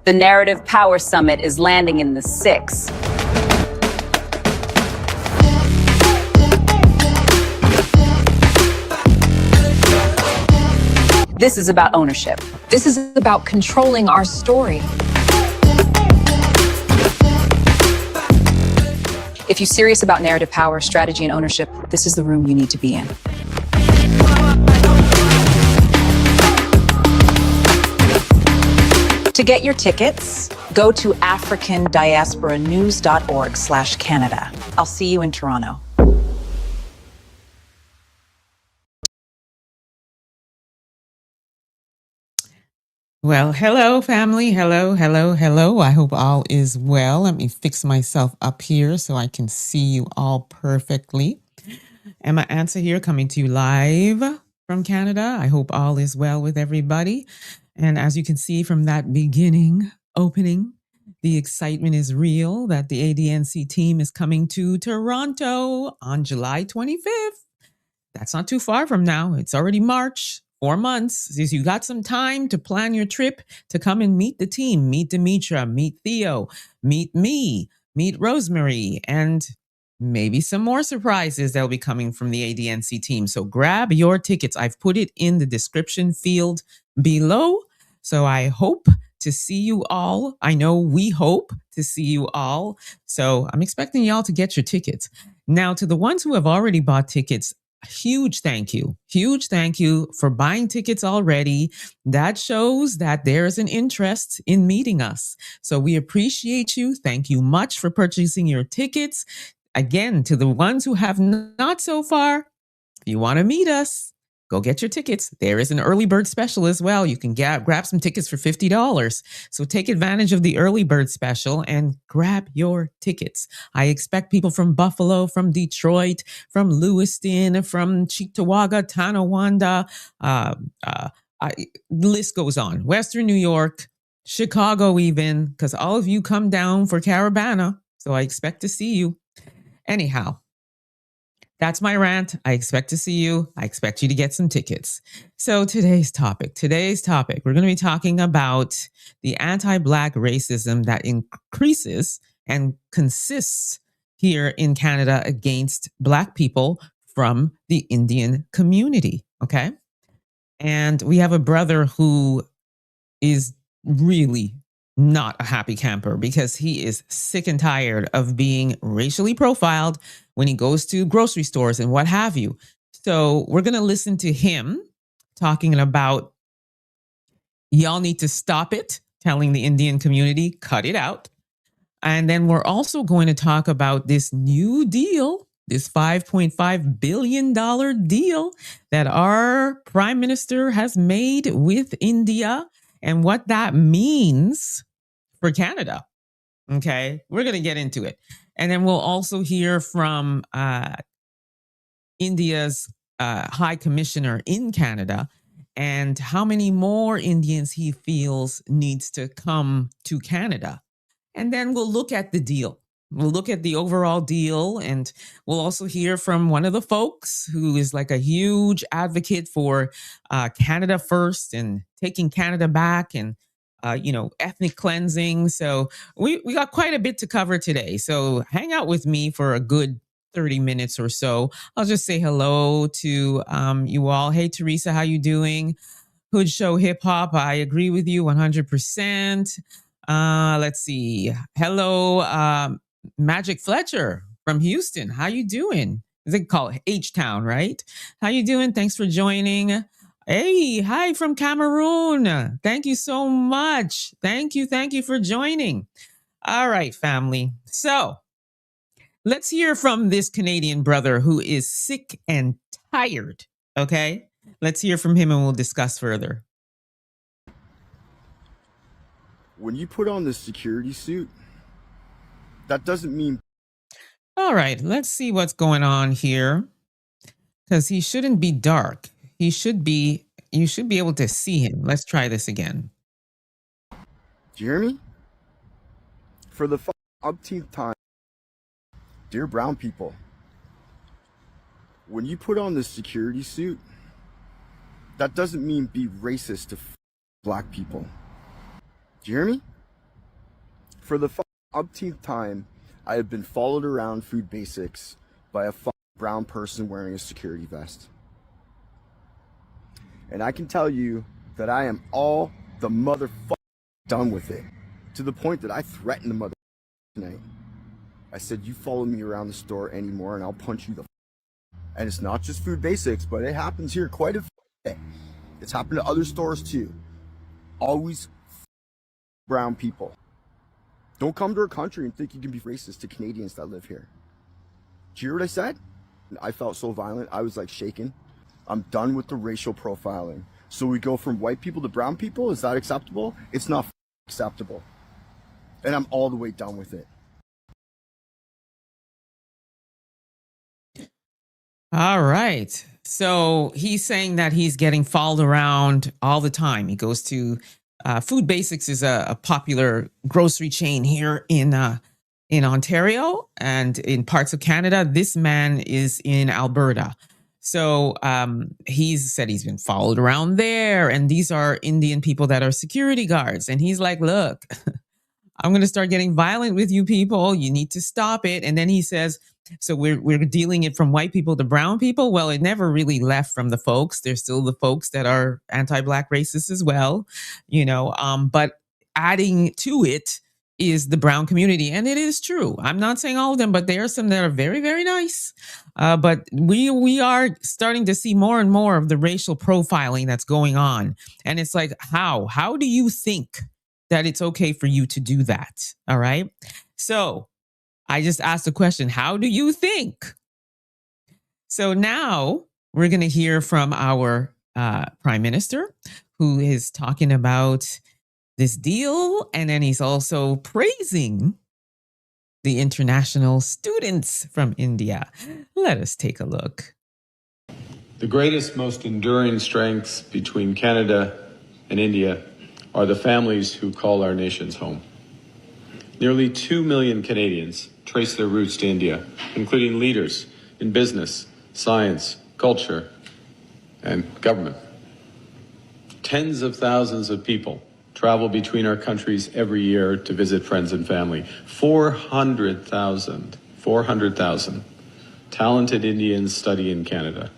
The Narrative Power Summit is landing in the 6. This is about ownership. This is about controlling our story. If you're serious about narrative power, strategy, and ownership, this is the room you need to be in. To get your tickets, go to africandiasporanews.org/Canada. I'll see you in Toronto. Well, hello, family. Hello, hello, hello. I hope all is well. Let me fix myself up here so I can see you all perfectly. Emma Ansah here, coming to you live from Canada. I hope all is well with everybody. And as you can see from that opening, the excitement is real that the ADNC team is coming to Toronto on July 25th. That's not too far from now. It's already March. 4 months. So you got some time to plan your trip to come and meet the team, meet Demetra, meet Theo, meet me, meet Rosemary, and maybe some more surprises that'll be coming from the ADNC team. So grab your tickets. I've put it in the description field below. So I hope to see you all. I know we hope to see you all. So I'm expecting y'all to get your tickets. Now, to the ones who have already bought tickets, huge thank you for buying tickets already. That shows that there is an interest in meeting us. So we appreciate you. Thank you much for purchasing your tickets. Again, to the ones who have not so far, if you want to meet us, go get your tickets. There is an early bird special as well. You can grab some tickets for $50. So take advantage of the early bird special and grab your tickets. I expect people from Buffalo, from Detroit, from Lewiston, from Cheektowaga, Tonawanda. The list goes on. Western New York, Chicago even, because all of you come down for Caravana. So I expect to see you. Anyhow. That's my rant. I expect to see you. I expect you to get some tickets. So today's topic, we're going to be talking about the anti-Black racism that increases and consists here in Canada against Black people from the Indian community. Okay. And we have a brother who is really not a happy camper because he is sick and tired of being racially profiled when he goes to grocery stores and what have you. So we're going to listen to him talking about y'all need to stop it, telling the Indian community, cut it out. And then we're also going to talk about this new deal, this $5.5 billion deal that our Prime Minister has made with India and what that means for Canada. Okay, we're going to get into it. And then we'll also hear from India's High Commissioner in Canada and how many more Indians he feels needs to come to Canada. And then we'll look at the deal. We'll look at the overall deal, and we'll also hear from one of the folks who is like a huge advocate for Canada first and taking Canada back and ethnic cleansing. So we got quite a bit to cover today. So hang out with me for a good 30 minutes or so. I'll just say hello to you all. Hey, Teresa, how you doing? Hood Show Hip Hop. I agree with you 100%. Let's see. Hello, Magic Fletcher from Houston. How you doing? Is it called H-Town, right? How you doing? Thanks for joining. Hey, hi from Cameroon. Thank you so much. Thank you for joining. All right, family. So let's hear from this Canadian brother who is sick and tired. Okay, let's hear from him and we'll discuss further. When you put on the security suit, that doesn't mean... All right, let's see what's going on here. Because he shouldn't be dark. You should be able to see him. Let's try this again. Do you hear me? For the umpteenth time, dear brown people, when you put on the security suit, that doesn't mean be racist to Black people. Do you hear me? For the umpteenth time, I have been followed around Food Basics by a brown person wearing a security vest. And I can tell you that I am all the done with it. To the point that I threatened the tonight. I said, you follow me around the store anymore and I'll punch you And it's not just Food Basics, but it happens here quite a bit. It's happened to other stores too. Always brown people. Don't come to our country and think you can be racist to Canadians that live here. Did you hear what I said? I felt so violent. I was like shaking. I'm done with the racial profiling. So we go from white people to brown people. Is that acceptable? It's not acceptable. And I'm all the way done with it. All right. So he's saying that he's getting followed around all the time. He goes to Food Basics is a popular grocery chain here in Ontario and in parts of Canada. This man is in Alberta. So he's said he's been followed around there. And these are Indian people that are security guards. And he's like, look, I'm going to start getting violent with you people. You need to stop it. And then he says, so we're dealing it from white people to brown people. Well, it never really left from the folks. There's still the folks that are anti-Black racists as well, but adding to it is the brown community. And it is true. I'm not saying all of them, but there are some that are very, very nice. But we are starting to see more and more of the racial profiling that's going on. And it's like, how do you think that it's okay for you to do that? All right. So I just asked the question, how do you think? So now we're going to hear from our Prime Minister, who is talking about this deal. And then he's also praising the international students from India. Let us take a look. The greatest, most enduring strengths between Canada and India are the families who call our nations home. Nearly 2 million Canadians trace their roots to India, including leaders in business, science, culture, and government. Tens of thousands of people travel between our countries every year to visit friends and family. 400,000 talented Indians study in Canada.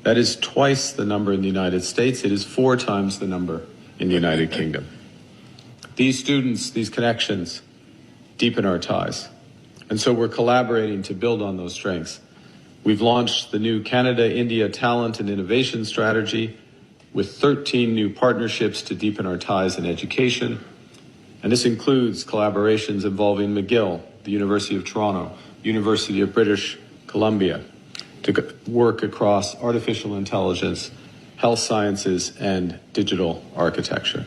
That is twice the number in the United States. It is 4 times the number in the United Kingdom. These students, these connections, deepen our ties. And so we're collaborating to build on those strengths. We've launched the new Canada-India Talent and Innovation Strategy with 13 new partnerships to deepen our ties in education. And this includes collaborations involving McGill, the University of Toronto, University of British Columbia, to work across artificial intelligence, health sciences, and digital architecture.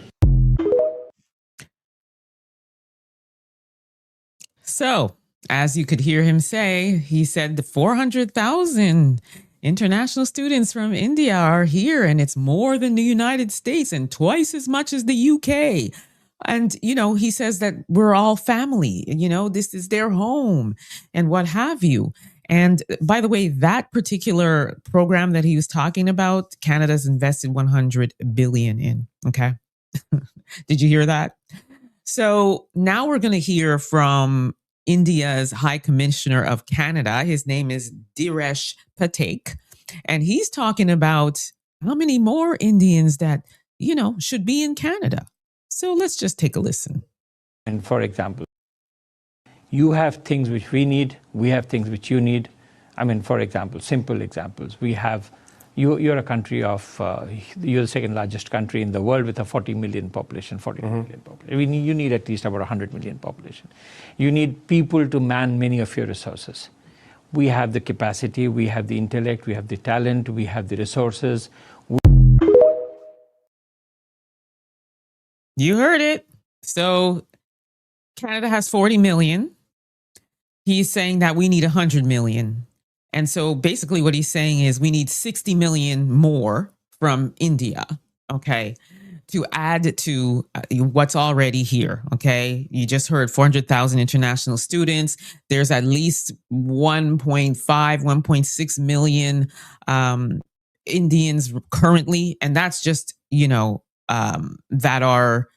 So, as you could hear him say, he said the 400,000 international students from India are here, and it's more than the United States and twice as much as the UK. And, he says that we're all family, this is their home and what have you. And by the way, that particular program that he was talking about, Canada's invested 100 billion in. Okay. Did you hear that? So now we're going to hear from India's High Commissioner of Canada. His name is Diresh Patek. And he's talking about how many more Indians that, should be in Canada. So let's just take a listen. And for example, you have things which we need, we have things which you need. For example, simple examples. We have, you're a country of, you're the second largest country in the world with a 40 million population, 40 million population. You need at least about 100 million population. You need people to man many of your resources. We have the capacity, we have the intellect, we have the talent, we have the resources. You heard it. So Canada has 40 million. He's saying that we need 100 million. And so basically what he's saying is we need 60 million more from India, okay, to add to what's already here, okay? You just heard 400,000 international students. There's at least 1.5, 1.6 million Indians currently. And that's just, that are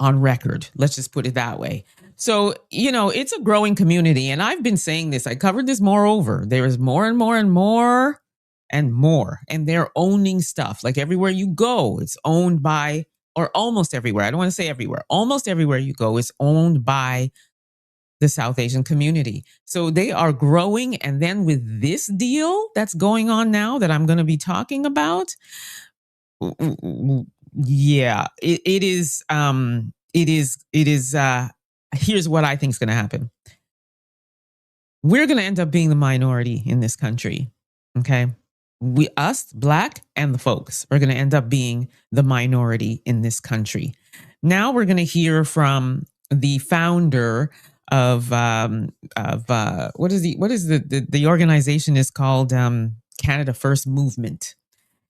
on record. Let's just put it that way. So, it's a growing community. And I've been saying this, I covered this moreover. There is more and more and more and more. And they're owning stuff. Like everywhere you go, it's owned by, or almost everywhere. I don't want to say everywhere. Almost everywhere you go is owned by the South Asian community. So they are growing. And then with this deal that's going on now that I'm going to be talking about, yeah, it is, here's what I think is going to happen. We're going to end up being the minority in this country. Okay. Us, Black, and the folks are going to end up being the minority in this country. Now we're going to hear from the founder of what is the organization is called Canada First Movement.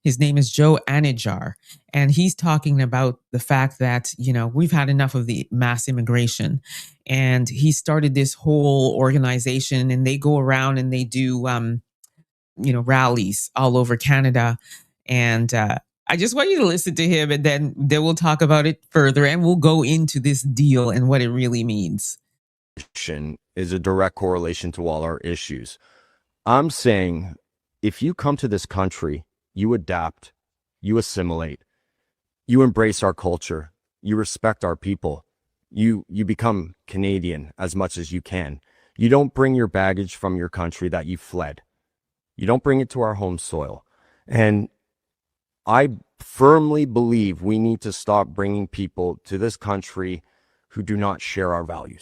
His name is Joe Anijar, and he's talking about the fact that, we've had enough of the mass immigration, and he started this whole organization, and they go around and they do, rallies all over Canada. And I just want you to listen to him, and then we'll talk about it further, and we'll go into this deal and what it really means. Is a direct correlation to all our issues. I'm saying if you come to this country, you adapt, you assimilate, you embrace our culture, you respect our people, you become Canadian as much as you can. You don't bring your baggage from your country that you fled. You don't bring it to our home soil. And I firmly believe we need to stop bringing people to this country who do not share our values.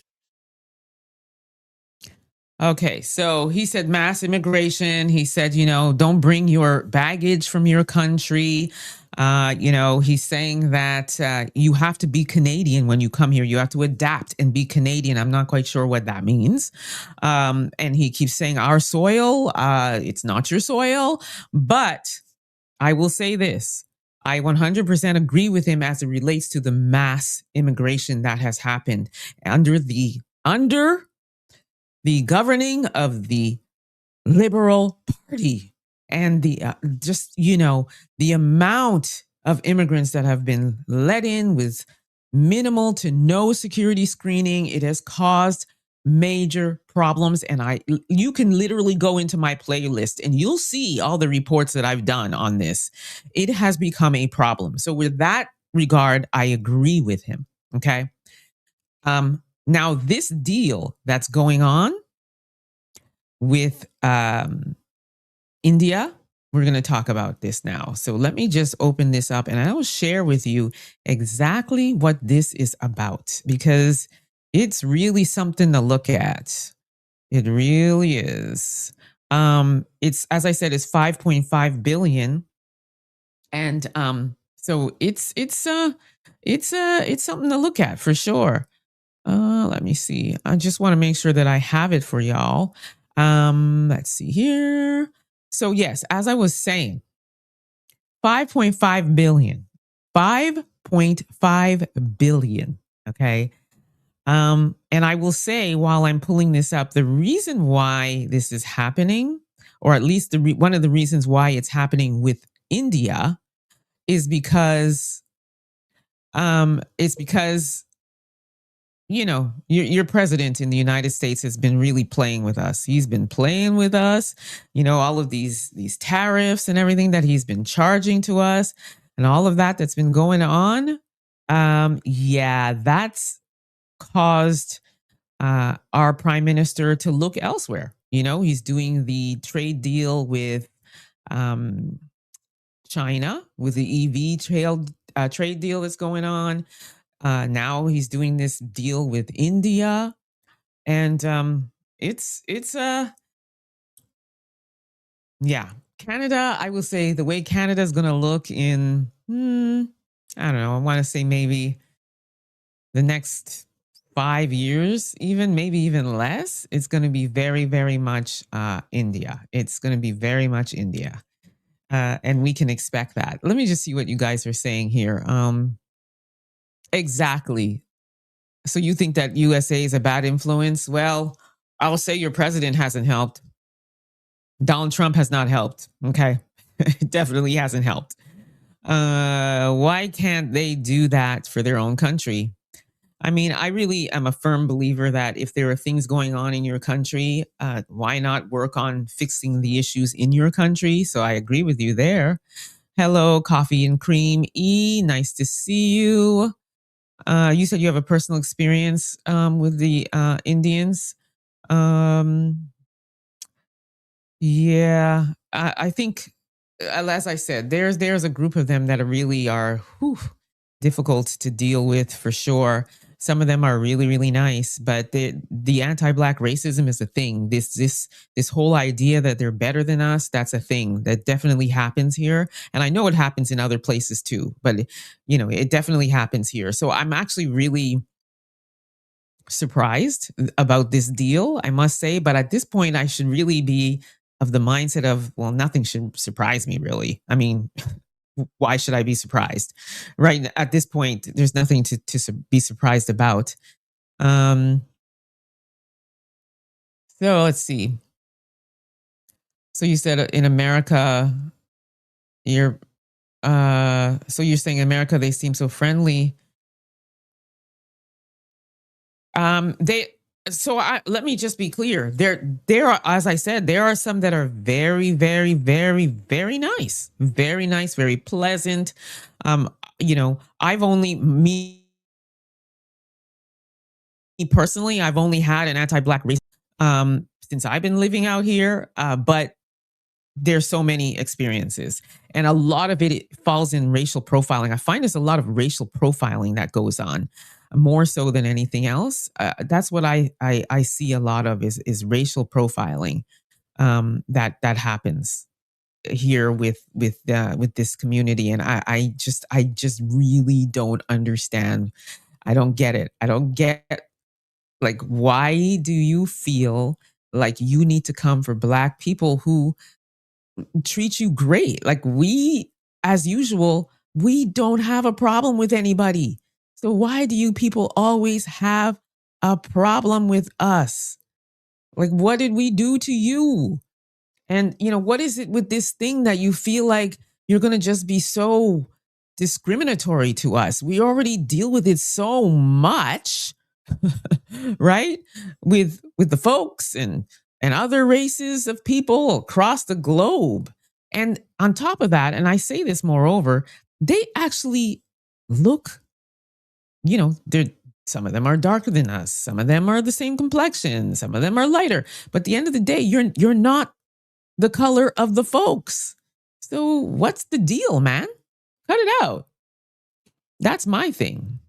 Okay, so he said mass immigration. He said, don't bring your baggage from your country. He's saying that you have to be Canadian when you come here. You have to adapt and be Canadian. I'm not quite sure what that means. And he keeps saying our soil, it's not your soil. But I will say this. I 100% agree with him as it relates to the mass immigration that has happened under the governing of the Liberal Party, and the the amount of immigrants that have been let in with minimal to no security screening. It has caused major problems. And you can literally go into my playlist and you'll see all the reports that I've done on this. It has become a problem. So with that regard, I agree with him. Okay. Now, this deal that's going on with India, we're going to talk about this now. So let me just open this up and I will share with you exactly what this is about, because it's really something to look at. It really is. It's, as I said, it's 5.5 billion. And so it's something to look at for sure. Let me see. I just want to make sure that I have it for y'all. Let's see here. So yes, as I was saying, 5.5 billion, 5.5 billion. Okay. And I will say, while I'm pulling this up, the reason why this is happening, or at least one of the reasons why it's happening with India, is because your president in the United States has been really playing with us. He's been playing with us, all of these tariffs and everything that he's been charging to us and all of that's been going on. That's caused our prime minister to look elsewhere. He's doing the trade deal with China, with the EV trade deal that's going on. Now he's doing this deal with India, and Canada. I will say the way Canada is going to look in, I don't know. I want to say maybe the next 5 years, maybe even less. It's going to be very, very much India. It's going to be very much India, and we can expect that. Let me just see what you guys are saying here. Exactly. So you think that USA is a bad influence? Well, I'll say your president hasn't helped. Donald Trump has not helped. Okay. It definitely hasn't helped. Why can't they do that for their own country? I mean, I really am a firm believer that if there are things going on in your country, why not work on fixing the issues in your country? So I agree with you there. Hello, Coffee and Cream E. Nice to see you. You said you have a personal experience with the Indians. Yeah, I think, as I said, there's a group of them that really are difficult to deal with for sure. Some of them are really really nice, but the anti-black racism is a thing. This whole idea that they're better than us, that's a thing that definitely happens here, and I know it happens in other places too. But it definitely happens here. So I'm actually really surprised about this deal, I must say. But at this point, I should really be of the mindset of, well, nothing should surprise me, really. I mean, why should I be surprised? Right at this point, there's nothing to be surprised about. So let's see. So you said in America, so you're saying in America they seem so friendly. Let me just be clear. There are, as I said, there are some that are very, very, very, very nice, very pleasant. I've only personally, I've only had an anti-black race since I've been living out here, but there's so many experiences, and a lot of it falls in racial profiling. I find there's a lot of racial profiling that goes on, more so than anything else. That's what I see a lot of is racial profiling that happens here with this community, and I just really don't understand. I don't get it. I don't get, like, why do you feel like you need to come for Black people who treat you great? Like, we, as usual, we don't have a problem with anybody. So why do you people always have a problem with us? Like, what did we do to you? And, what is it with this thing that you feel like you're going to just be so discriminatory to us? We already deal with it so much, right? With the folks and other races of people across the globe. And on top of that, and I say this moreover, they actually look, some of them are darker than us. Some of them are the same complexion. Some of them are lighter. But at the end of the day, you're not the color of the folks. So what's the deal, man? Cut it out. That's my thing.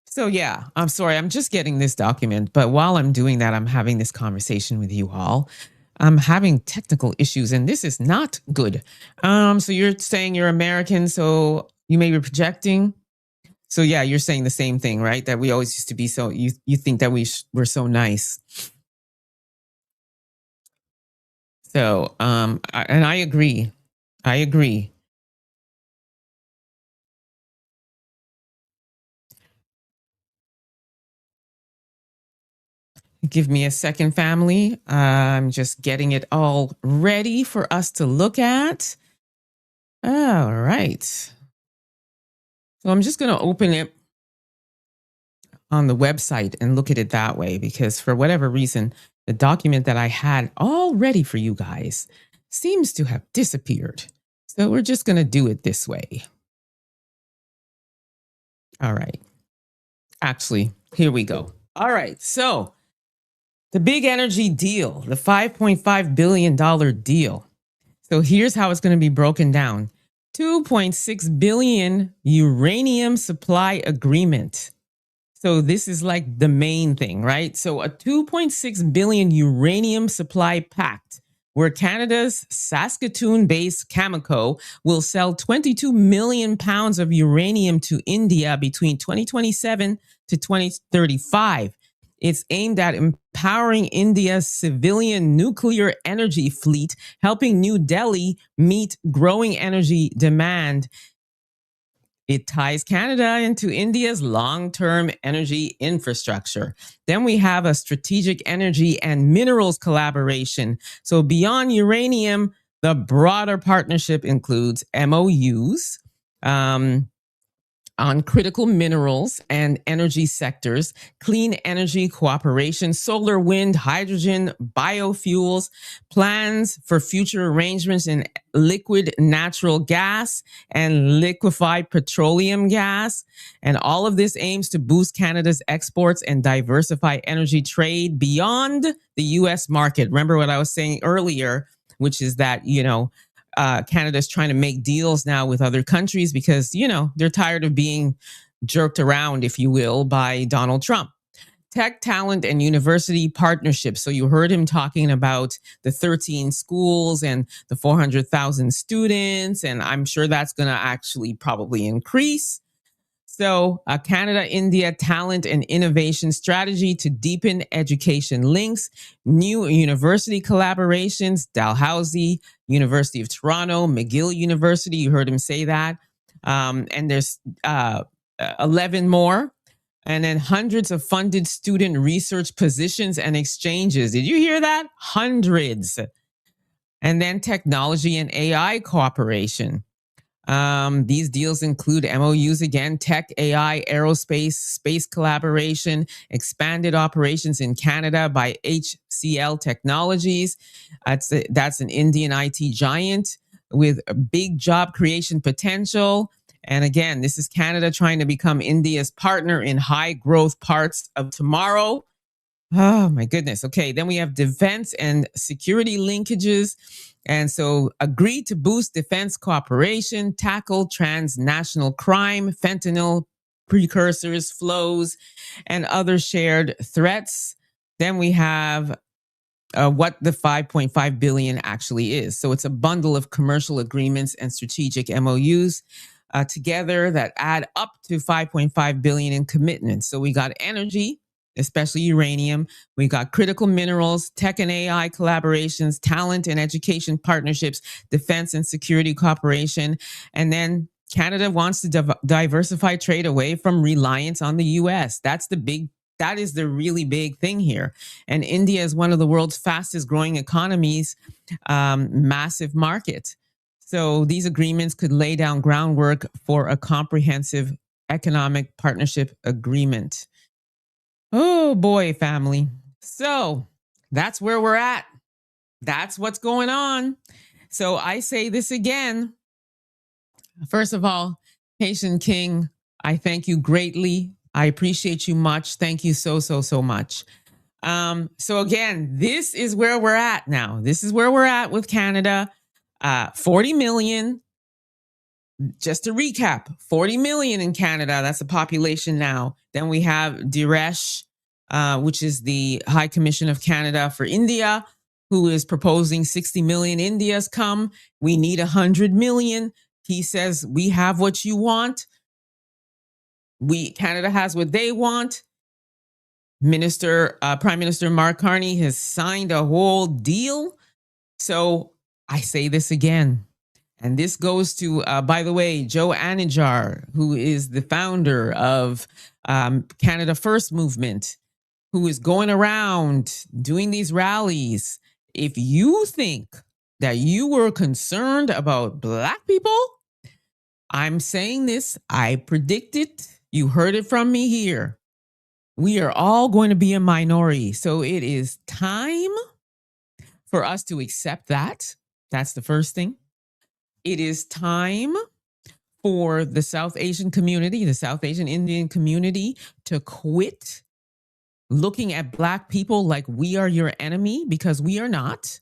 So yeah, I'm sorry. I'm just getting this document. But while I'm doing that, I'm having this conversation with you all. I'm having technical issues, and this is not good. So you're saying you're American, so you may be projecting. So yeah, you're saying the same thing, right? That we always used to be so, you think that we're so nice. So, and I agree. I agree. Give me a second, family. I'm just getting it all ready for us to look at. All right. So I'm just going to open it on the website and look at it that way, because for whatever reason, the document that I had all ready for you guys seems to have disappeared. So we're just going to do it this way. All right. Actually, here we go. All right. So the big energy deal, the $5.5 billion deal. So here's how it's going to be broken down. 2.6 billion uranium supply agreement. So this is like the main thing, right? So a 2.6 billion uranium supply pact where Canada's Saskatoon-based Cameco will sell 22 million pounds of uranium to India between 2027 to 2035. It's aimed at empowering India's civilian nuclear energy fleet, helping New Delhi meet growing energy demand. It ties Canada into India's long-term energy infrastructure. Then we have a strategic energy and minerals collaboration. So beyond uranium, the broader partnership includes MOUs, on critical minerals and energy sectors, clean energy cooperation, solar, wind, hydrogen, biofuels, plans for future arrangements in liquid natural gas and liquefied petroleum gas. And all of this aims to boost Canada's exports and diversify energy trade beyond the US market. Remember what I was saying earlier, which is that, Canada's trying to make deals now with other countries because, they're tired of being jerked around, if you will, by Donald Trump. Tech, talent, and university partnerships. So you heard him talking about the 13 schools and the 400,000 students, and I'm sure that's going to actually probably increase. So, Canada-India talent and innovation strategy to deepen education links, new university collaborations, Dalhousie, University of Toronto, McGill University, you heard him say that. And there's 11 more. And then hundreds of funded student research positions and exchanges. Did you hear that? Hundreds. And then technology and AI cooperation. These deals include MOUs again, tech, AI, aerospace, space collaboration, expanded operations in Canada by HCL Technologies. That's an Indian IT giant with a big job creation potential. And again, this is Canada trying to become India's partner in high growth parts of tomorrow. Oh my goodness. Okay. Then we have defense and security linkages. And so agreed to boost defense cooperation, tackle transnational crime, fentanyl precursors, flows, and other shared threats. Then we have what the 5.5 billion actually is. So it's a bundle of commercial agreements and strategic MOUs together that add up to 5.5 billion in commitments. So we got energy, especially uranium. We got critical minerals, tech and AI collaborations, talent and education partnerships, defense and security cooperation. And then Canada wants to diversify trade away from reliance on the US. That is the really big thing here. And India is one of the world's fastest growing economies, massive market. So these agreements could lay down groundwork for a comprehensive economic partnership agreement. Oh boy, family. So that's where we're at. That's what's going on. So I say this again. First of all, Haitian King, I thank you greatly. I appreciate you much. Thank you so much. So again, this is where we're at now. This is where we're at with Canada. 40 million. Just to recap, 40 million in Canada. That's the population now. Then we have Diresh, which is the High Commission of Canada for India, who is proposing 60 million. India's come. We need 100 million. He says, we have what you want. Canada has what they want. Prime Minister Mark Carney has signed a whole deal. So I say this again. And this goes to, by the way, Joe Anijar, who is the founder of Canada First movement, who is going around doing these rallies. If you think that you were concerned about Black people, I'm saying this, I predict it. You heard it from me here. We are all going to be a minority. So it is time for us to accept that. That's the first thing. It is time for the South Asian community, the South Asian Indian community, to quit looking at Black people like we are your enemy, because we are not.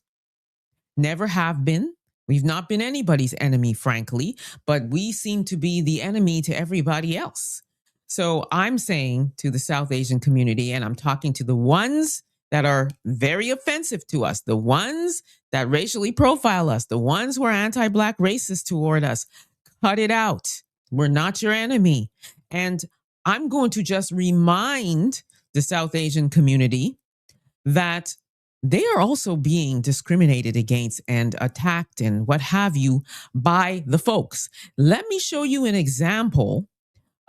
Never have been. We've not been anybody's enemy, frankly, but we seem to be the enemy to everybody else. So I'm saying to the South Asian community, and I'm talking to the ones that are very offensive to us, the ones that racially profile us, the ones who are anti-Black racist toward us, cut it out. We're not your enemy. And I'm going to just remind the South Asian community that they are also being discriminated against and attacked and what have you by the folks. Let me show you an example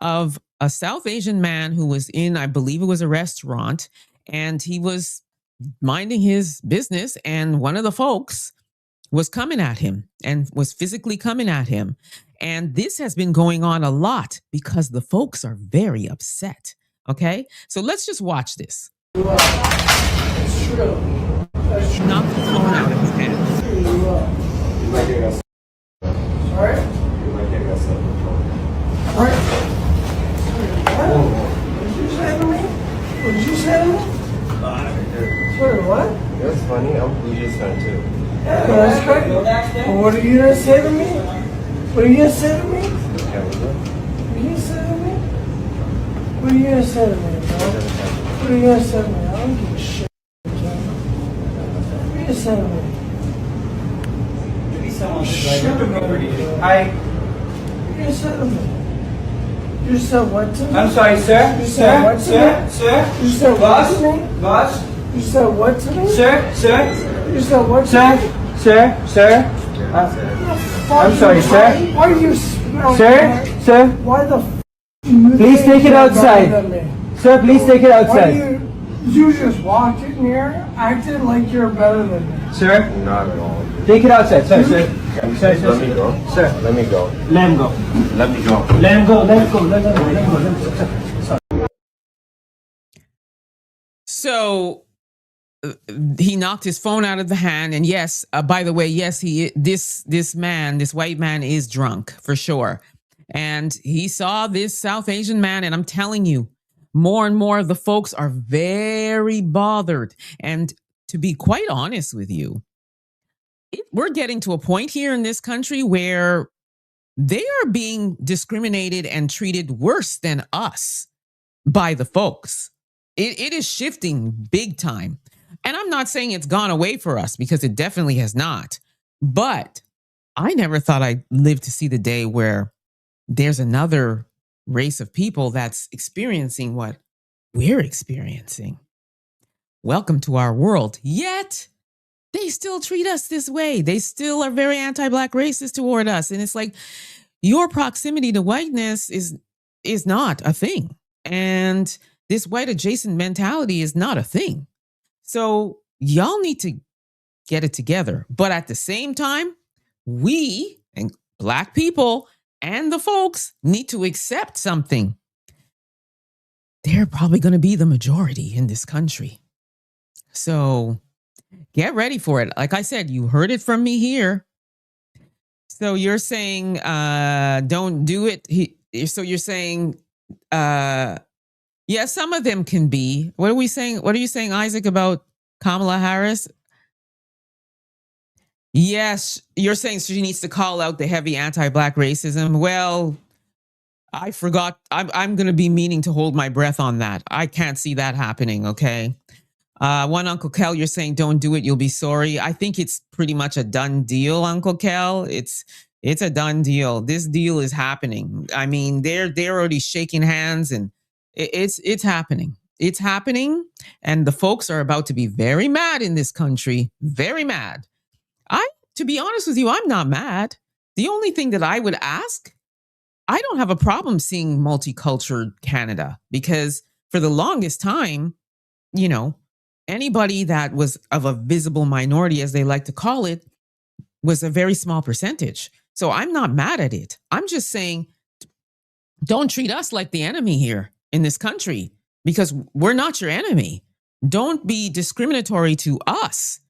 of a South Asian man who was in, I believe it was a restaurant, and he was minding his business, and one of the folks was coming at him and was physically coming at him. And this has been going on a lot because the folks are very upset. Okay, so let's just watch this. It's true. That's true. Knocked the phone out of his hand. Sorry? What? What did you say to me? What did you say to me? Sorry, what? It was funny. I'm a Blue Jays fan too. Yeah, that's great. Well, what are you gonna say to me? What are you gonna say to me? What are you gonna say to me? What are you gonna say to me, bro? What are you gonna say to me? I don't give a shit. What are you gonna say to me? Maybe someone Shut up, What bro. are you You said to me. You said what to me? I'm sorry, sir. You said what to me? Sir. You said what Boss. to me? Boss. You said what to me? Sir. You said what to Sir. me? Sir. I'm sorry, sir. Why are you smelling? Sir. Why the f Please take it outside. Sir, please take it Why outside. you just walked in here acting like you're better than me? Sir. Not at all. Take it outside, sir. Let me go. Sir. Let me go. Let him go. Let me go. Let him go. Let him go. Let him go. Sorry. So he knocked his phone out of the hand, and yes, by the way, yes, this white man is drunk for sure, and he saw this South Asian man, and I'm telling you, more and more of the folks are very bothered. And to be quite honest with you, we're getting to a point here in this country where they are being discriminated and treated worse than us by the folks. It is shifting big time. And I'm not saying it's gone away for us, because it definitely has not. But I never thought I'd live to see the day where there's another race of people that's experiencing what we're experiencing. Welcome to our world. Yet they still treat us this way. They still are very anti-Black racist toward us. And it's like, your proximity to whiteness is not a thing. And this white adjacent mentality is not a thing. So y'all need to get it together. But at the same time, we and Black people and the folks need to accept something. They're probably going to be the majority in this country. So get ready for it. Like I said, you heard it from me here. So you're saying don't do it. So you're saying yeah, some of them can be. What are we saying? What are you saying, Isaac, about Kamala Harris? Yes, you're saying she needs to call out the heavy anti-Black racism. Well, I forgot. I'm going to be meaning to hold my breath on that. I can't see that happening, okay? One Uncle Kel, you're saying don't do it, you'll be sorry. I think it's pretty much a done deal, Uncle Kel. It's a done deal. This deal is happening. I mean, they're already shaking hands, and it's happening. It's happening, and the folks are about to be very mad in this country. Very mad. To be honest with you, I'm not mad. The only thing that I would ask, I don't have a problem seeing multicultural Canada, because for the longest time, you know, anybody that was of a visible minority, as they like to call it, was a very small percentage. So I'm not mad at it. I'm just saying, don't treat us like the enemy here in this country, because we're not your enemy. Don't be discriminatory to us.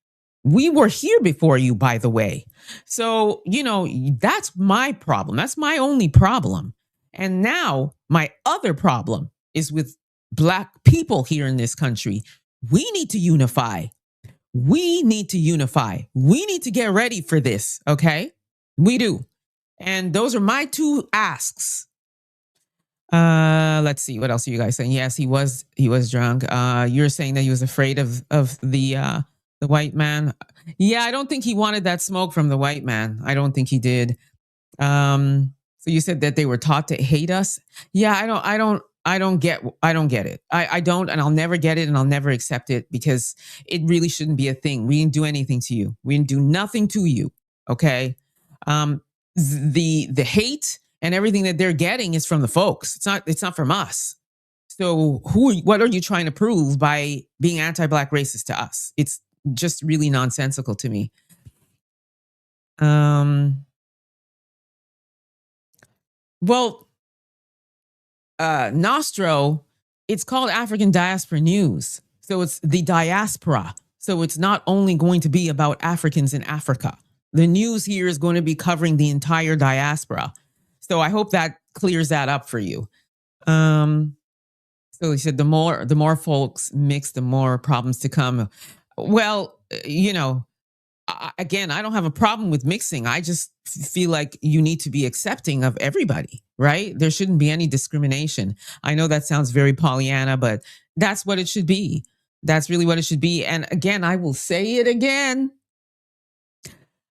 We were here before you, by the way. So, you know, that's my problem. That's my only problem. And now my other problem is with Black people here in this country. We need to unify. We need to unify. We need to get ready for this, okay? We do. And those are my two asks. Let's see, what else are you guys saying? Yes, he was drunk. You're saying that he was afraid of the white man. Yeah, I don't think he wanted that smoke from the white man. I don't think he did. So you said that they were taught to hate us. Yeah, I don't get it. I don't, and I'll never get it, and I'll never accept it, because it really shouldn't be a thing. We didn't do anything to you. We didn't do nothing to you. Okay. The hate and everything that they're getting is from the folks. It's not from us. So what are you trying to prove by being anti-Black racist to us? It's just really nonsensical to me. Well, Nostro, it's called African Diaspora News. So it's the diaspora. So it's not only going to be about Africans in Africa. The news here is going to be covering the entire diaspora. So I hope that clears that up for you. So he said the more folks mix, the more problems to come. Well, again, I don't have a problem with mixing. I just feel like you need to be accepting of everybody, right? There shouldn't be any discrimination. I know that sounds very Pollyanna, but that's what it should be. That's really what it should be. And again, I will say it again.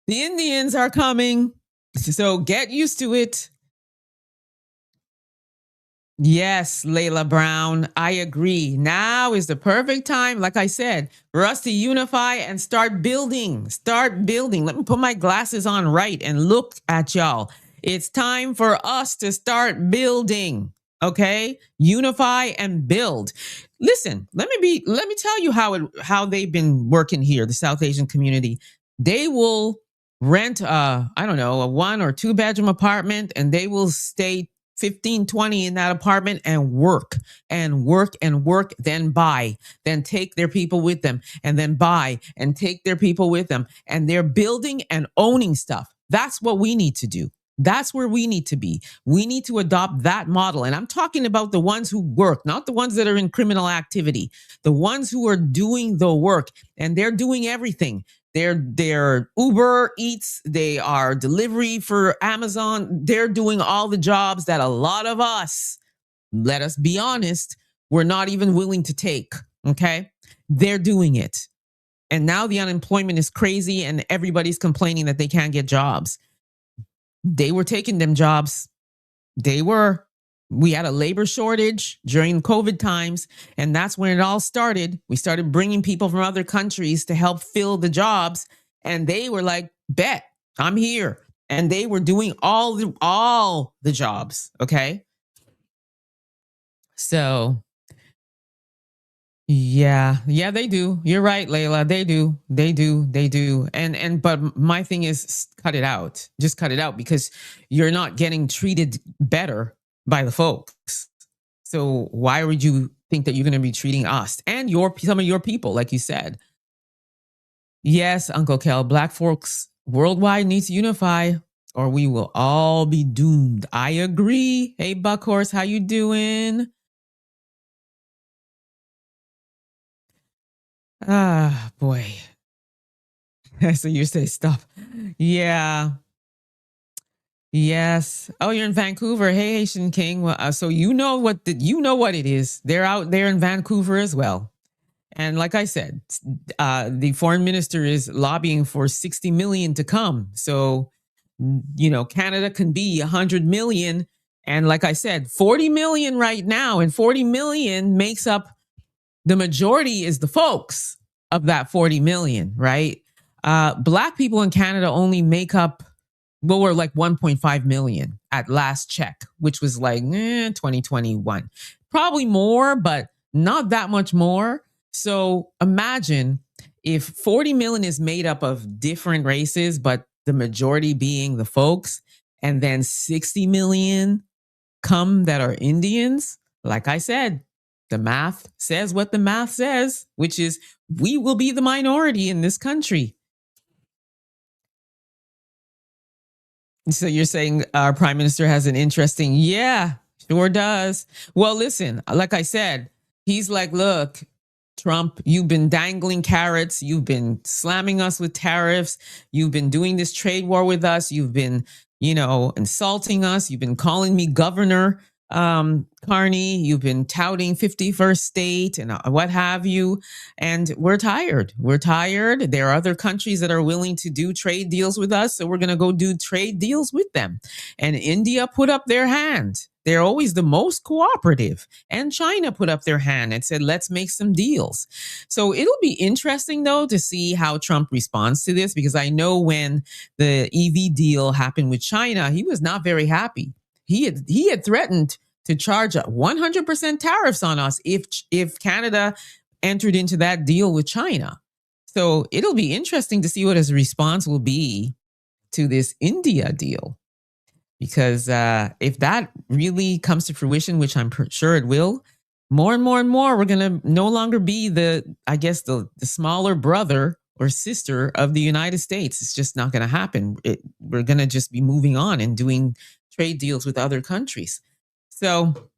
The Indians are coming. So get used to it. Yes, Layla Brown, I agree. Now is the perfect time, like I said, for us to unify and start building. Start building. Let me put my glasses on right and look at y'all. It's time for us to start building. Okay? Unify and build. Listen, let me tell you how they've been working here, the South Asian community. They will rent a 1 or 2 bedroom apartment, and they will stay 15, 20 in that apartment and work, then buy, then take their people with them, and then buy and take their people with them. And they're building and owning stuff. That's what we need to do. That's where we need to be. We need to adopt that model. And I'm talking about the ones who work, not the ones that are in criminal activity, the ones who are doing the work, and they're doing everything. They're Uber Eats, they are delivery for Amazon. They're doing all the jobs that a lot of us, let us be honest, we're not even willing to take, okay? They're doing it. And now the unemployment is crazy and everybody's complaining that they can't get jobs. They were taking them jobs. We had a labor shortage during COVID times, and that's when it all started. We started bringing people from other countries to help fill the jobs, and they were like, bet, I'm here. And they were doing all the jobs, okay? So, yeah, they do. You're right, Layla. They do. But my thing is cut it out. Just cut it out, because you're not getting treated better by the folks. So why would you think that you're going to be treating us and some of your people, like you said? Yes, Uncle Kel, Black folks worldwide need to unify, or we will all be doomed. I agree. Hey, Buckhorse, how you doing? Ah, boy. So you say stop. Yeah. Yes. Oh, you're in Vancouver. Hey, Haitian King. Well, so you know what it is. They're out there in Vancouver as well. And like I said, the foreign minister is lobbying for 60 million to come. So, Canada can be 100 million. And like I said, 40 million right now, and 40 million makes up the majority is the folks of that 40 million, right? Black people in Canada only make up, well, we're like 1.5 million at last check, which was like 2021. Probably more, but not that much more. So imagine if 40 million is made up of different races, but the majority being the folks, and then 60 million come that are Indians. Like I said, the math says what the math says, which is we will be the minority in this country. So you're saying our prime minister has an interesting, yeah, sure does. Well, listen, like I said, he's like, look, Trump, you've been dangling carrots. You've been slamming us with tariffs. You've been doing this trade war with us. You've been, insulting us. You've been calling me governor, Carney. You've been touting 51st state and what have you. And we're tired. There are other countries that are willing to do trade deals with us. So we're going to go do trade deals with them. And India put up their hand. They're always the most cooperative. And China put up their hand and said, let's make some deals. So it'll be interesting, though, to see how Trump responds to this, because I know when the EV deal happened with China, he was not very happy. He had threatened to charge 100% tariffs on us if Canada entered into that deal with China. So it'll be interesting to see what his response will be to this India deal. Because if that really comes to fruition, which I'm sure it will, more and more and more, we're going to no longer be the smaller brother or sister of the United States. It's just not going to happen. We're going to just be moving on and doing trade deals with other countries. So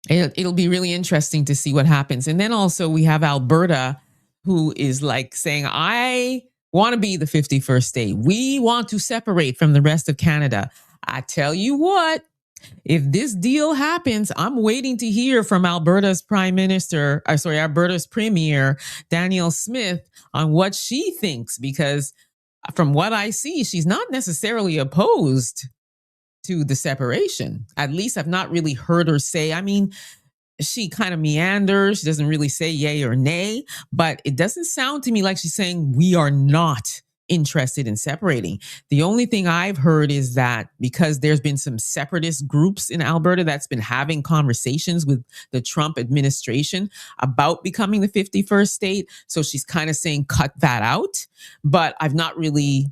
it'll be really interesting to see what happens. And then also we have Alberta, who is like saying, I want to be the 51st state. We want to separate from the rest of Canada. I tell you what, if this deal happens, I'm waiting to hear from Alberta's Alberta's Premier, Danielle Smith, on what she thinks, because from what I see, she's not necessarily opposed to the separation. At least I've not really heard her say, I mean, she kind of meanders. She doesn't really say yay or nay, but it doesn't sound to me like she's saying we are not interested in separating. The only thing I've heard is that because there's been some separatist groups in Alberta that's been having conversations with the Trump administration about becoming the 51st state. So she's kind of saying cut that out, but I've not really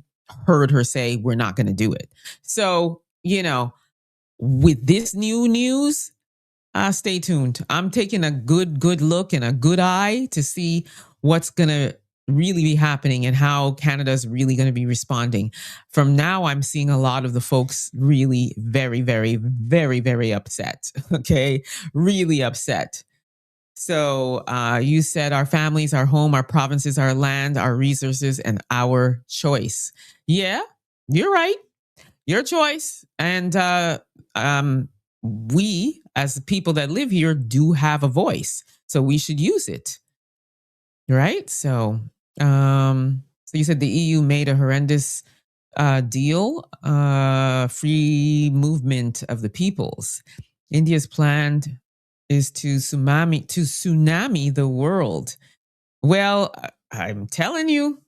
heard her say we're not going to do it. So, with this new news, stay tuned. I'm taking a good look and a good eye to see what's going to really be happening and how Canada's really going to be responding. From now, I'm seeing a lot of the folks really very, very, very, very upset. Okay. Really upset. So you said our families, our home, our provinces, our land, our resources, and our choice. Yeah, you're right. Your choice. And we, as the people that live here, do have a voice. So we should use it. Right? So you said the EU made a horrendous deal, free movement of the peoples. India's plan is to tsunami the world. Well, I'm telling you,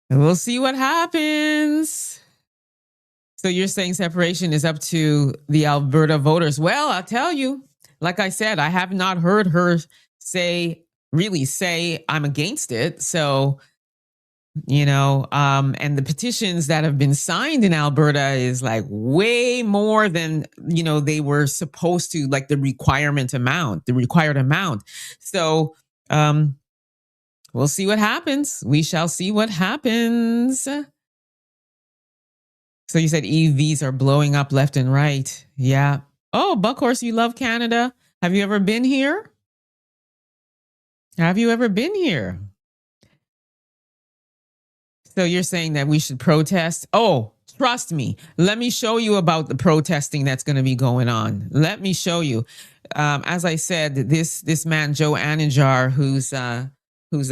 we'll see what happens. So you're saying separation is up to the Alberta voters. Well, I'll tell you, like I said, I have not heard her really say I'm against it. So, and the petitions that have been signed in Alberta is like way more than, they were supposed to, like the required amount. So, we'll see what happens. We shall see what happens. So you said EVs are blowing up left and right. Yeah. Oh, Buckhorse, you love Canada. Have you ever been here? Have you ever been here? So you're saying that we should protest? Oh, trust me. Let me show you about the protesting that's going to be going on. Let me show you. As I said, this man, Joe Anidjar, who's the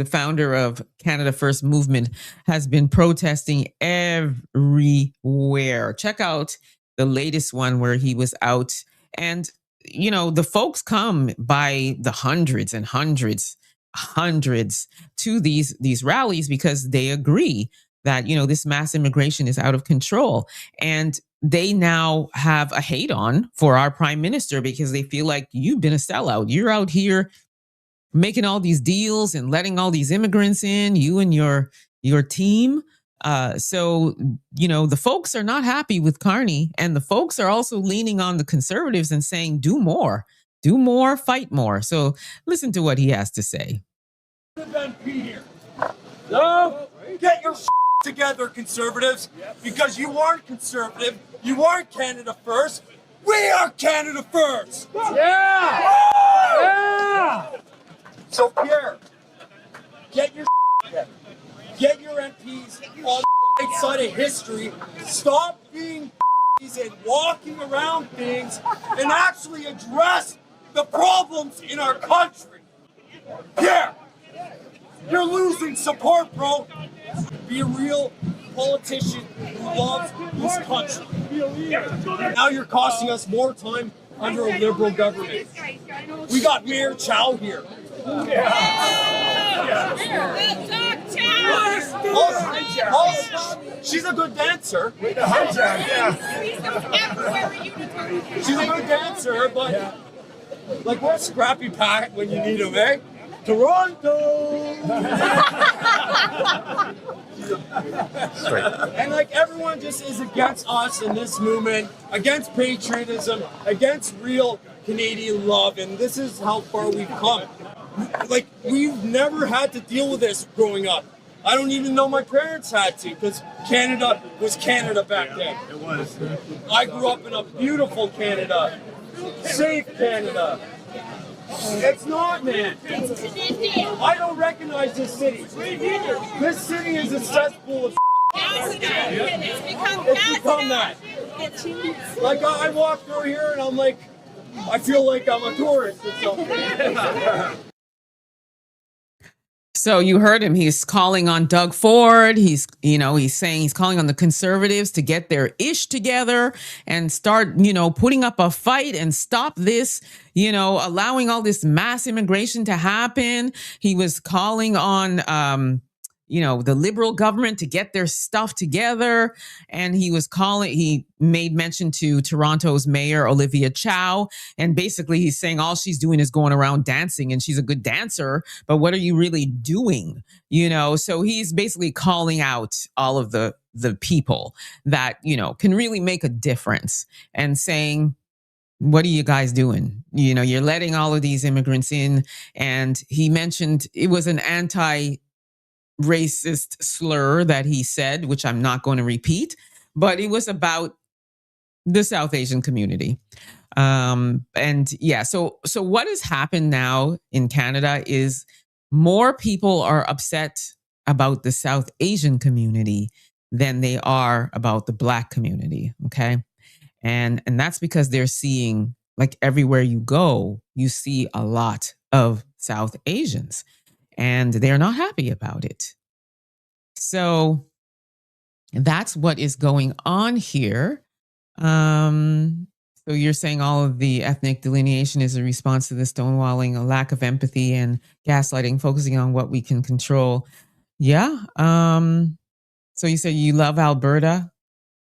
founder of Canada First Movement, has been protesting everywhere. Check out the latest one where he was out. And, the folks come by the hundreds and hundreds to these rallies because they agree that, this mass immigration is out of control. And they now have a hate on for our prime minister because they feel like you've been a sellout. You're out here making all these deals and letting all these immigrants in, you and your team. So, the folks are not happy with Carney, and the folks are also leaning on the Conservatives and saying, do more, fight more. So listen to what he has to say. No, get your together, Conservatives, because you aren't conservative. You aren't Canada first. We are Canada first. Yeah! Yeah! So Pierre, get your together. Get your MPs on the right side of history. Stop being and walking around things and actually address the problems in our country. Pierre, you're losing support, bro. Be a real politician who loves this country. Now you're costing us more time under a Liberal government. We got Mayor Chow here. She's a good dancer. She's a good dancer, but like we're a scrappy pack when you need them, eh? Toronto. And like everyone just is against us in this movement, against patriotism, against real Canadian love, and this is how far we've come. Like, we've never had to deal with this growing up. I don't even know my parents had to, because Canada was Canada back then. It was. I grew up in a beautiful Canada, safe Canada. It's not, man. It's Canadian. I don't recognize this city. This city is a cesspool of It's become that. Like, I walk through here and I'm like, I feel like I'm a tourist or something. So you heard him. He's calling on Doug Ford. He's saying he's calling on the Conservatives to get their ish together and start, putting up a fight and stop this, allowing all this mass immigration to happen. He was calling on, the Liberal government to get their stuff together. And he made mention to Toronto's mayor, Olivia Chow. And basically he's saying all she's doing is going around dancing, and she's a good dancer, but what are you really doing? So he's basically calling out all of the people that, can really make a difference, and saying, what are you guys doing? You're letting all of these immigrants in. And he mentioned it was an racist slur that he said, which I'm not going to repeat, but it was about the South Asian community. So what has happened now in Canada is more people are upset about the South Asian community than they are about the Black community. Okay. And that's because they're seeing, like, everywhere you go, you see a lot of South Asians, and they're not happy about it. So that's what is going on here. So you're saying all of the ethnic delineation is a response to the stonewalling, a lack of empathy and gaslighting, focusing on what we can control. Yeah. So you said you love Alberta.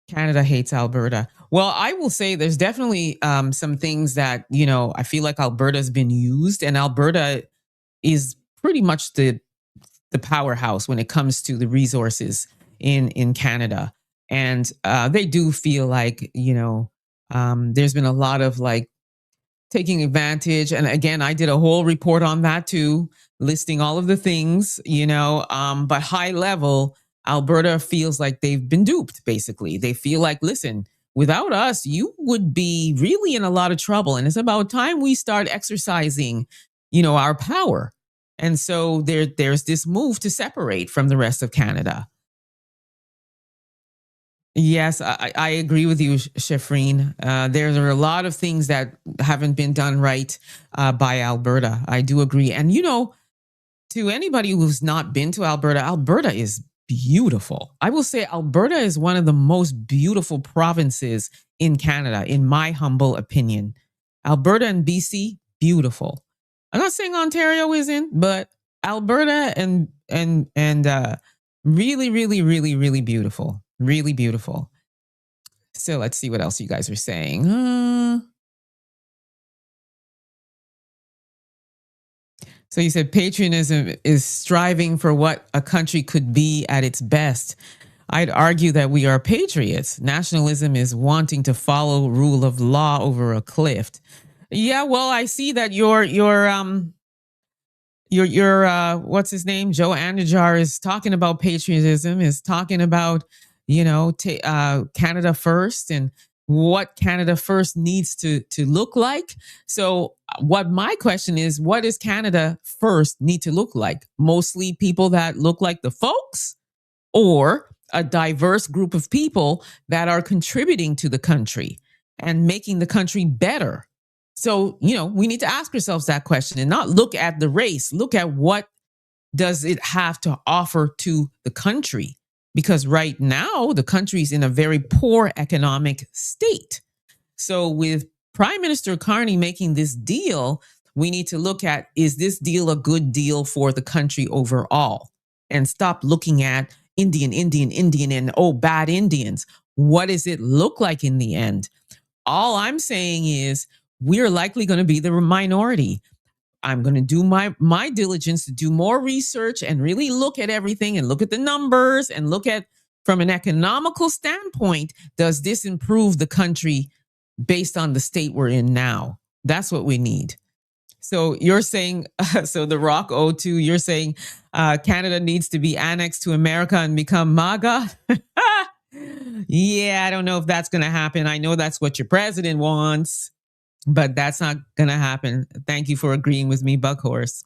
Canada hates Alberta. Well, I will say there's definitely some things that, I feel like Alberta's been used, and Alberta is pretty much the powerhouse when it comes to the resources in Canada. And they do feel like, there's been a lot of like taking advantage. And again, I did a whole report on that too, listing all of the things, but high level, Alberta feels like they've been duped, basically. They feel like, listen, without us, you would be really in a lot of trouble. And it's about time we start exercising, our power. And so there's this move to separate from the rest of Canada. Yes, I agree with you, Shafreen. There are a lot of things that haven't been done right by Alberta. I do agree. And, to anybody who's not been to Alberta, Alberta is beautiful. I will say Alberta is one of the most beautiful provinces in Canada, in my humble opinion. Alberta and BC, beautiful. I'm not saying Ontario isn't, but Alberta and really, really, really, really beautiful. Really beautiful. So let's see what else you guys are saying. So you said patriotism is striving for what a country could be at its best. I'd argue that we are patriots. Nationalism is wanting to follow rule of law over a cliff. Yeah, well, I see that your what's his name? Joe Andujar is talking about patriotism, is talking about, Canada first and what Canada first needs to look like. So what my question is, what does Canada first need to look like? Mostly people that look like the folks, or a diverse group of people that are contributing to the country and making the country better? So, we need to ask ourselves that question and not look at the race. Look at what does it have to offer to the country? Because right now, the country's in a very poor economic state. So with Prime Minister Carney making this deal, we need to look at, is this deal a good deal for the country overall? And stop looking at Indian, and bad Indians. What does it look like in the end? All I'm saying is we're likely going to be the minority. I'm going to do my diligence to do more research and really look at everything and look at the numbers and look at from an economical standpoint, does this improve the country based on the state we're in now? That's what we need. So you're saying, so the Rock O2, you're saying Canada needs to be annexed to America and become MAGA? Yeah, I don't know if that's going to happen. I know that's what your president wants, but that's not going to happen. Thank you for agreeing with me, Buckhorse.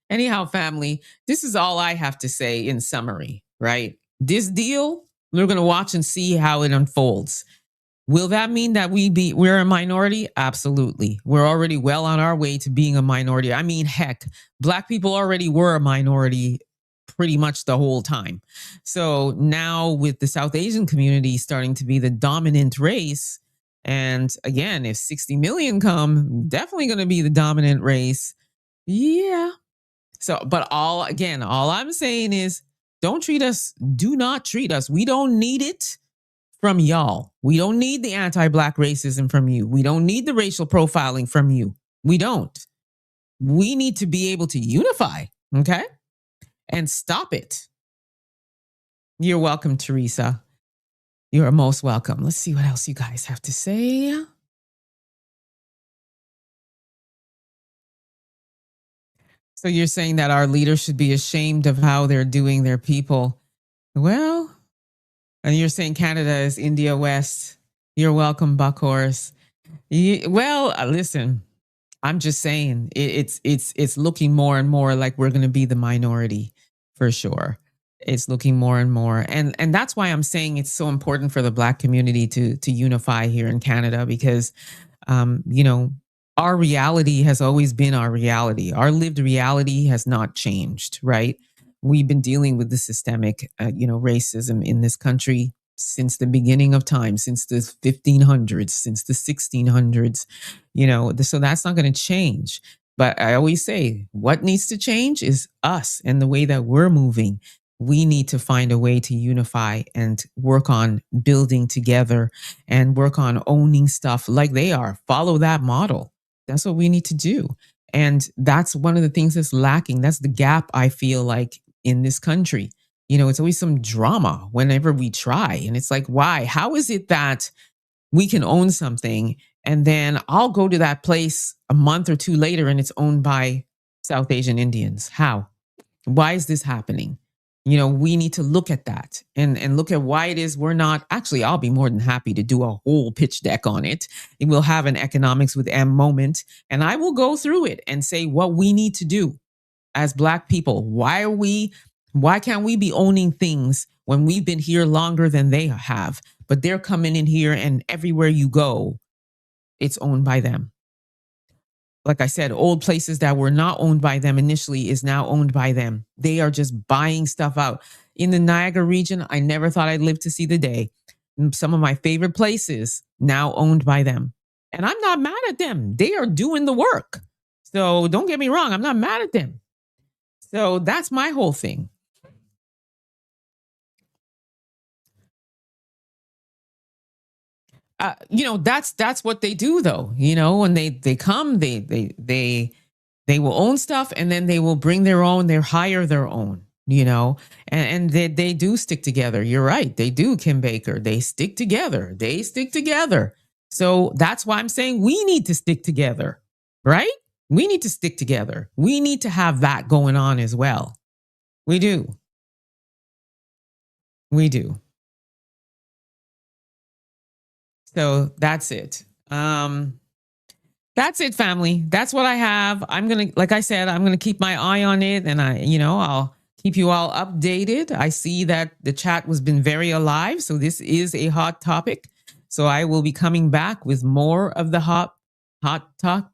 Anyhow, family, this is all I have to say in summary, right? This deal, we're going to watch and see how it unfolds. Will that mean that we're a minority? Absolutely. We're already well on our way to being a minority. I mean, heck, Black people already were a minority pretty much the whole time. So now with the South Asian community starting to be the dominant race, and again, if 60 million come, definitely going to be the dominant race. Yeah. So, but all I'm saying is do not treat us. We don't need it from y'all. We don't need the anti-Black racism from you. We don't need the racial profiling from you. We don't. We need to be able to unify, okay? And stop it. You're welcome, Teresa. You're most welcome. Let's see what else you guys have to say. So you're saying that our leaders should be ashamed of how they're doing their people. Well, and you're saying Canada is India West. You're welcome, Buckhorse. Listen, I'm just saying it's looking more and more like we're going to be the minority for sure. It's looking more and more. And that's why I'm saying it's so important for the Black community to unify here in Canada because, our reality has always been our reality. Our lived reality has not changed, right? We've been dealing with the systemic, racism in this country since the beginning of time, since the 1500s, since the 1600s, so that's not going to change. But I always say what needs to change is us and the way that we're moving. We need to find a way to unify and work on building together and work on owning stuff like they are. Follow that model. That's what we need to do. And that's one of the things that's lacking. That's the gap I feel like in this country. It's always some drama whenever we try. And it's like, why? How is it that we can own something and then I'll go to that place a month or two later and it's owned by South Asian Indians? How? Why is this happening? We need to look at that and look at why it is we're not. Actually, I'll be more than happy to do a whole pitch deck on it. We'll have an economics with M moment and I will go through it and say what we need to do as Black people. Why can't we be owning things when we've been here longer than they have? But they're coming in here and everywhere you go, it's owned by them. Like I said, old places that were not owned by them initially is now owned by them. They are just buying stuff out. In the Niagara region, I never thought I'd live to see the day. Some of my favorite places now owned by them. And I'm not mad at them. They are doing the work. So don't get me wrong. I'm not mad at them. So that's my whole thing. That's what they do though. When they come, they will own stuff and then they will bring their own, they hire their own, and they do stick together. You're right. They do, Kim Baker. They stick together. So that's why I'm saying we need to stick together, right? We need to stick together. We need to have that going on as well. We do. So that's it. That's it, family. That's what I have. Like I said, I'm going to keep my eye on it and I'll keep you all updated. I see that the chat has been very alive. So this is a hot topic. So I will be coming back with more of the hot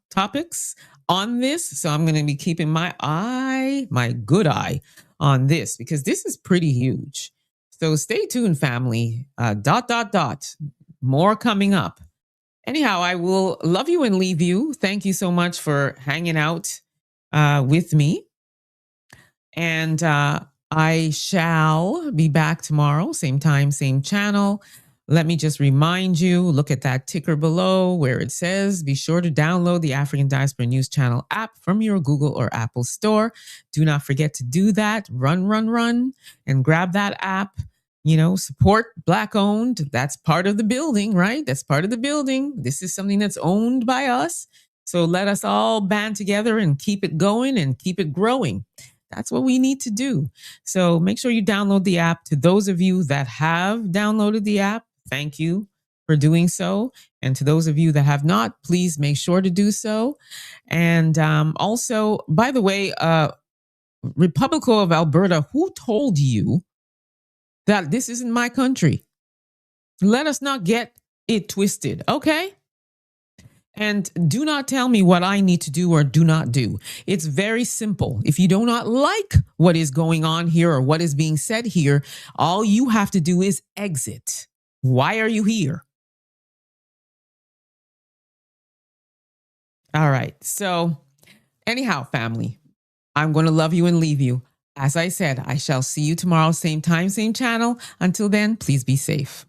topics on this. So I'm going to be keeping my good eye on this because this is pretty huge. So stay tuned, family. ... More coming up. Anyhow, I will love you and leave you. Thank you so much for hanging out with me. And I shall be back tomorrow, same time, same channel. Let me just remind you, look at that ticker below where it says, be sure to download the African Diaspora News Channel app from your Google or Apple store. Do not forget to do that. Run, and grab that app. You know, support Black owned. That's part of the building, right? That's part of the building. This is something that's owned by us. So let us all band together and keep it going and keep it growing. That's what we need to do. So make sure you download the app. To those of you that have downloaded the app, thank you for doing so. And to those of you that have not, please make sure to do so. And also, by the way, Republic of Alberta, who told you that this isn't my country? Let us not get it twisted, okay? And do not tell me what I need to do or do not do. It's very simple. If you do not like what is going on here or what is being said here, all you have to do is exit. Why are you here? All right. So anyhow, family, I'm going to love you and leave you. As I said, I shall see you tomorrow, same time, same channel. Until then, please be safe.